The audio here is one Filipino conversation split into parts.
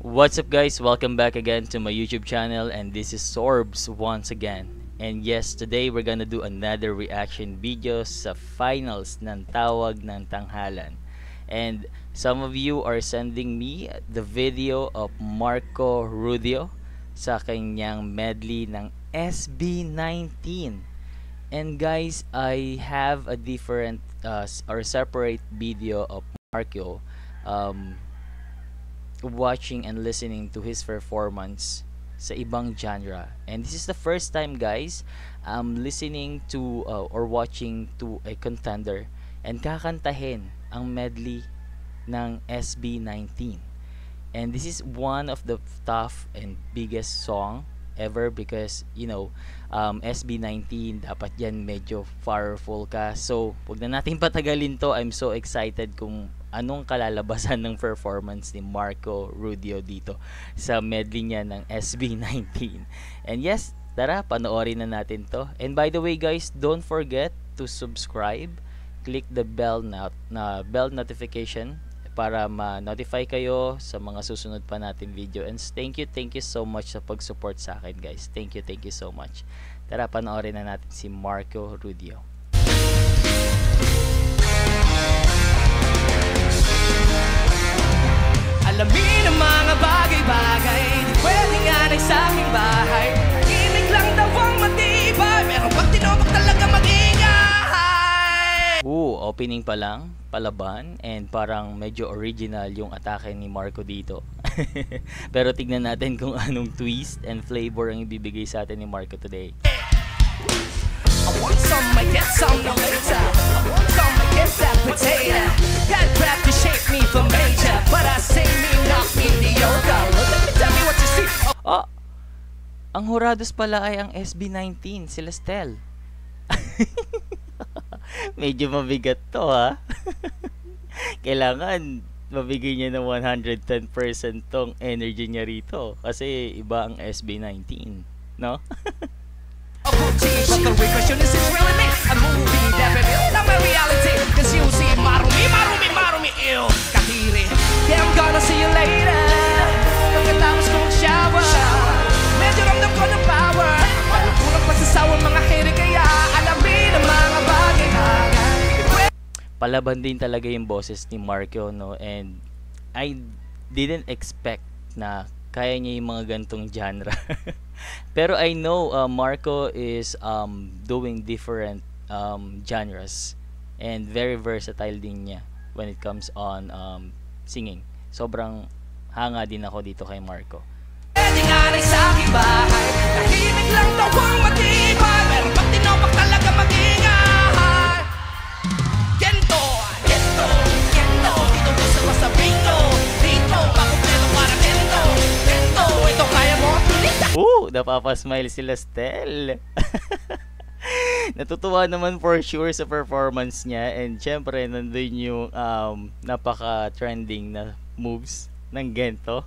What's up guys? Welcome back again to my YouTube channel, and this is Sorbs once again. And yes, today we're gonna do another reaction video sa finals ng Tawag ng Tanghalan. And some of you are sending me the video of Marco Rudio sa kanyang medley ng SB19. And guys, I have a different or separate video of Marco watching and listening to his performance sa ibang genre. And this is the first time guys I'm listening to or watching to a contender and kakantahin ang medley ng SB19. And this is one of the tough and biggest song ever because you know SB19 dapat yan medyo powerful ka. So wag na natin patagalin to. I'm so excited kung anong kalalabasan ng performance ni Marco Rudio dito sa medley niya ng SB19. And yes, tara panoorin na natin to. And by the way guys, don't forget to subscribe, click the bell notification para ma-notify kayo sa mga susunod pa natin video. And thank you so much sa pag-support sa akin guys. Thank you so much. Tara panoorin na natin si Marco Rudio. Alamin ang mga bagay-bagay, di pwede nga na sa aking bahay. Tahimik lang daw ang matibay, pero pag tinobok talaga mag-ingay. Opening pa lang, palaban, and parang medyo original yung atake ni Marco dito. Pero tignan natin kung anong twist and flavor ang ibibigay sa atin ni Marco today. I want some, I get some, no later. I want some, I get that potato. That crap to shape me for major, but I say me not mediocre. Let me tell me what you see. Oh, ang Horados pala ay ang SB19, sila Stel. Medyo mabigat to ha. Kailangan mabigay niya ng 110% tong energy niya rito kasi iba ang SB19, no? A routine, but the real question is really me. A movie that reveals not my reality. Cause you see marumi, ew, kahiri. Yeah, I'm gonna see you later. Pagkatapos kong shower, medyo ramdam ko ng power. Walang pagsasawa mga hiri, kaya alamin ang mga bagay-bagay. Palaban din talaga yung boses ni Marco, no? And I didn't expect na kaya niya yung mga gantong genre. Pero I know Marco is doing different genres and very versatile din niya when it comes on singing. Sobrang hanga din ako dito kay Marco. Pwede nga na sa aking bahay, tahimik lang daw ang matibay, pero pag tinobak talaga mag-ingay. Gento, dito gusto ko sa bingo. Dito, makumpleto para gento. Ito kaya mo, pilita. Napapasmile sila Stel. Natutuwa naman for sure sa performance niya, and syempre nandun yung napaka-trending na moves ng Gento.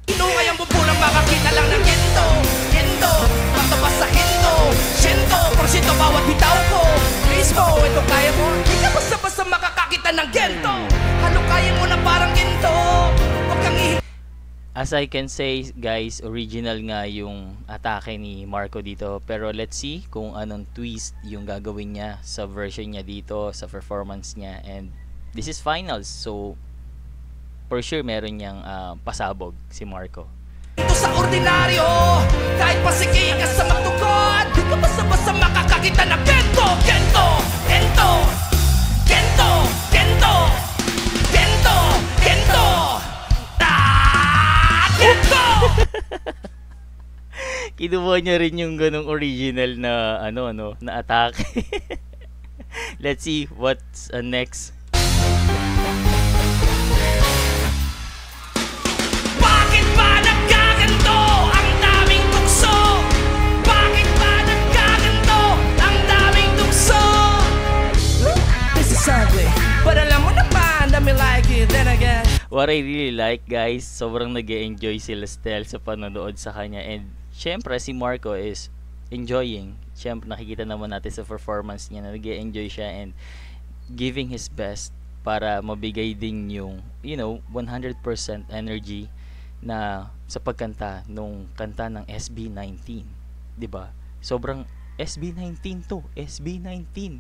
Ino kayang bubulang makakita lang ng gento. Patabas sa hinto. Shento, porsyento bawat bitaw ko. Please mo, ito kaya mo. Di ka basta-basta makakakita ng gento. Ano kaya mo na parang gento? Huwag kang As I can say guys, original nga yung atake ni Marco dito. Pero let's see kung anong twist yung gagawin niya sa version niya dito, sa performance niya. And this is finals, so for sure meron niyang pasabog si Marco. Ito sa ordinaryo, kahit pasigay ka sa matugod, di ka basta-basta makakakita ng gento. Kinuha niya rin yung ganong original na na atake. Let's see what's next. Bakit ba nagkaganto ang daming tukso? Bakit ba nagkaganto ang daming tukso? This is ugly, but alam mo naman that me like it. Then again, what I really like guys, sobrang nag-e-enjoy sila Stel sa panonood sa kanya, and syempre si Marco is enjoying. Syempre nakikita naman natin sa performance niya na nag-e-enjoy siya and giving his best para mabigay din yung 100% energy na sa pagkanta nung kanta ng SB19, 'di ba? Sobrang SB19 to, SB19.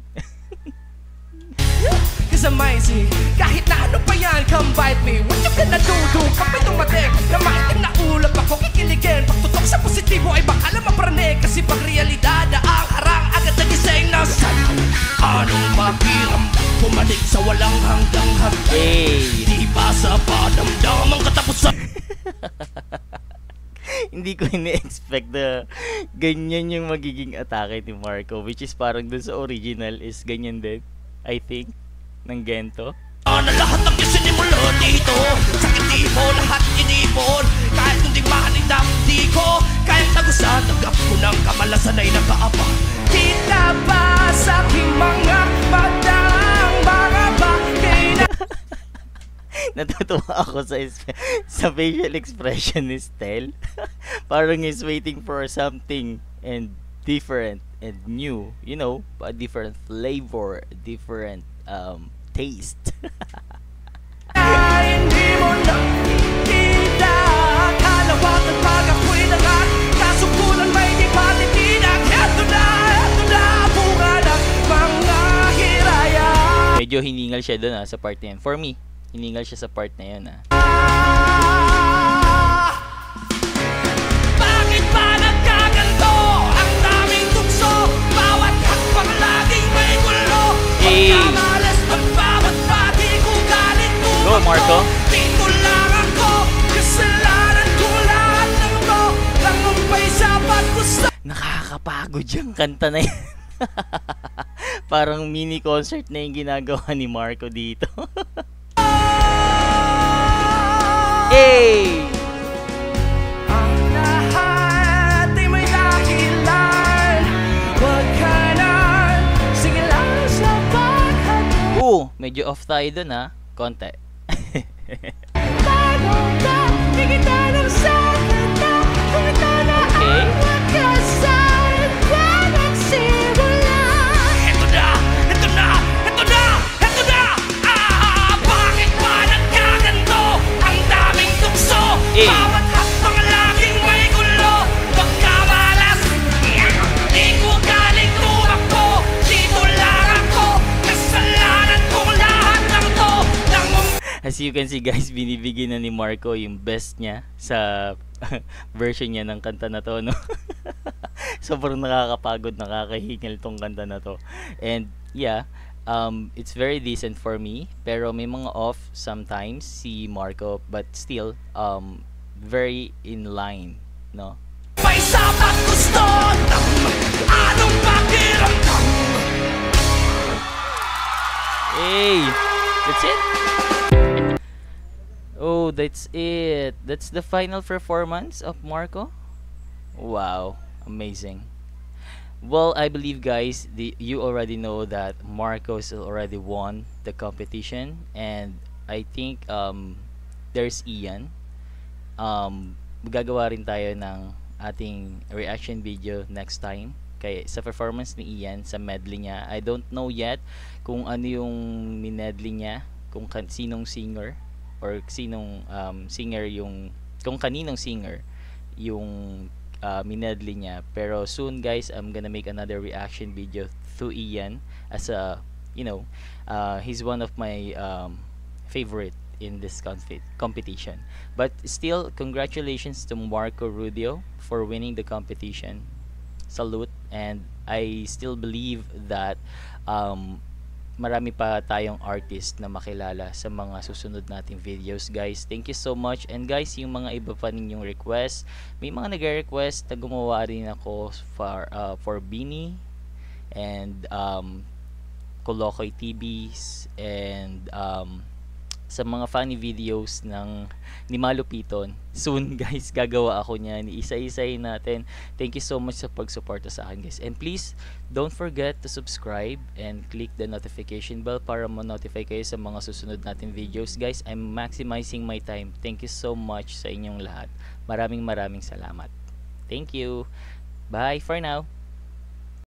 Cause amazing, kahit na ano pa yan, come bite me. What you gonna do? Pag may tumating na maitim na ulap ako kikiligin. Pag tutok sa positibo ay baka lang mapranig. Kasi pag realidad na ang harang agad nagising na sa'yo. Anong makiram bumalik sa walang hanggang hanggang? Di ba sa padamdam ang katapusan? Hindi ko ini-expect na ganyan yung magiging atake ni Marco, which is parang dun sa original is ganyan din, I think, ng Gento. Na lahat ng sinimula dito, sakit mo lahat inipon. Kahit hindi mahalindang di ko kayang tagusan, tanggap ko ng kamalasan ay nakaabang. Kita ba sa aking mga matang mga bagay na Natutuwa ako sa facial expression ni Stel. Parang he's waiting for something and different and new, a different flavor, different taste. hindi mo nakikita. Kalawat at pag ako'y nangat, kasukulan may di palitinag. Heto na bunga ng mga hiraya. Medyo hiningal siya doon sa part na yun. For me, hiningal siya sa part na yun. Bakit ba nagkaganto? Ang daming tukso, bawat hakbang laging may gulo. Pagkamalas, magbabatbati ko galit mo. Go, Marco. Dito lang ako, kasalanan ko lahat ng mo. Langumpay sa paggusto. Nakakapagod yung kanta na yan. Parang mini concert na yung ginagawa ni Marco dito. Hey! Ang lahat ay may dahilan. Huwag ka na, sige lang sa paghatid. Medyo off tayo dun konti. Bago ka, higita ng sakit na. Kung ito na Okay. ang magkasal ka nagsimula. Ito na! Bakit ba nagkaganto? Ang daming tukso, bawat hakbang laging may gulo. Pagkamalas, di ko galing tumakbo. Dito lang ako, kasalanan ko lahat ng to. As you can see guys, binibigyan na ni Marco yung best niya sa version niya ng kanta na to, no? Sobrang nakakapagod, nakakahingal tong kanta na to. And yeah, it's very decent for me, pero may mga off sometimes si Marco, but still very in line, no? May sapat gusto ng anong pakiramdam. Hey, that's it. Oh, that's it. That's the final performance of Marco. Wow, amazing. Well, I believe guys, you already know that Marcos already won the competition, and I think there's Ian. Magagawa rin tayo ng ating reaction video next time kay sa performance ni Ian sa medley niya. I don't know yet kung ano yung minedley niya, kung sinong singer or sinong singer yung, kung kaninong singer yung minedley niya. Pero soon guys, I'm gonna make another reaction video to Ian, as a he's one of my favorite in this competition. But still, congratulations to Marco Rudio for winning the competition. Salute. And I still believe that marami pa tayong artist na makilala sa mga susunod nating videos guys. Thank you so much. And guys, yung mga iba pa ninyong request, may mga nagre-request na gumawa rin ako for Beanie and Kolokoy TVs and sa mga funny videos ni Malupiton. Soon guys, gagawa ako niyan. Isa-isahin natin. Thank you so much sa pagsuporta sa akin guys. And please, don't forget to subscribe and click the notification bell para ma-notify kayo sa mga susunod natin videos guys. I'm maximizing my time. Thank you so much sa inyong lahat. Maraming salamat. Thank you. Bye for now.